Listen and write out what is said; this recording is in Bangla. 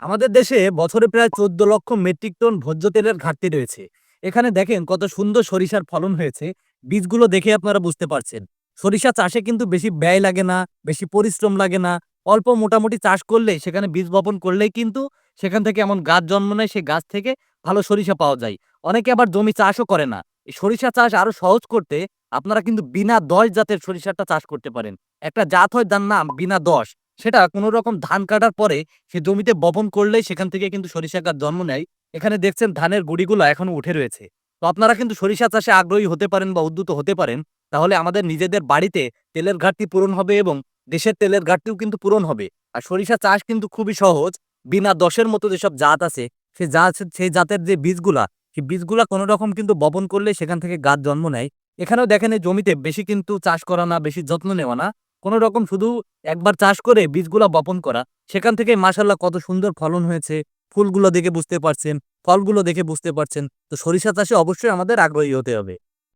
আমাদের দেশে বছরে প্রায় ১৪ লক্ষ মেট্রিক টন ভোজ্য তেলের ঘাটতি রয়েছে। এখানে দেখেন কত সুন্দর সরিষার ফলন হয়েছে। বীজগুলো দেখে আপনারা বুঝতে পারছেন। সরিষা চাষে কিন্তু বেশি ব্যয় লাগে না, বেশি পরিশ্রম লাগে না। অল্প মোটামুটি চাষ করলেই সেখানে বীজ বপন করলেই কিন্তু সেখান থেকে এমন গাছ জন্ম নেয়, সেই গাছ থেকে ভালো সরিষা পাওয়া যায়। অনেকে আবার জমি চাষও করে না। এই সরিষা চাষ আরো সহজ করতে আপনারা কিন্তু বিনা ১০ জাতের সরিষাটা চাষ করতে পারেন। একটা জাত হয় যার নাম বিনা ১০। সেটা কোন রকম ধান কাটার পরে সে জমিতে বপন করলেই সেখান থেকে কিন্তু সরিষা গাছ জন্ম নেয়। এখানে দেখছেন ধানের গুঁড়িগুলা এখনো উঠে রয়েছে। তো আপনারা কিন্তু সরিষা চাষে আগ্রহী হতে পারেন বা উদ্যত হতে পারেন। তাহলে আমাদের নিজেদের বাড়িতে তেলের ঘাটতি পূরণ হবে এবং দেশের তেলের ঘাটতিও কিন্তু পূরণ হবে। আর সরিষা চাষ কিন্তু খুবই সহজ। বিনা ১০ এর মতো যেসব জাত আছে, সেই জাতের যে বীজগুলা, সেই বীজগুলা কোন রকম কিন্তু বপন করলেই সেখান থেকে গাছ জন্ম নেয়। এখানেও দেখেন এই জমিতে বেশি কিন্তু চাষ করা না, বেশি যত্ন নেওয়া না। কোন রকম শুধু একবার চাষ করে বীজগুলা বপন করা। সেখান থেকে মাশাআল্লাহ কত সুন্দর ফলন হয়েছে। ফুলগুলো দেখে বুঝতে পারছেন, ফলগুলো দেখে বুঝতে পারছেন। তো সরিষা চাষে অবশ্যই আমাদের আগ্রহী হতে হবে।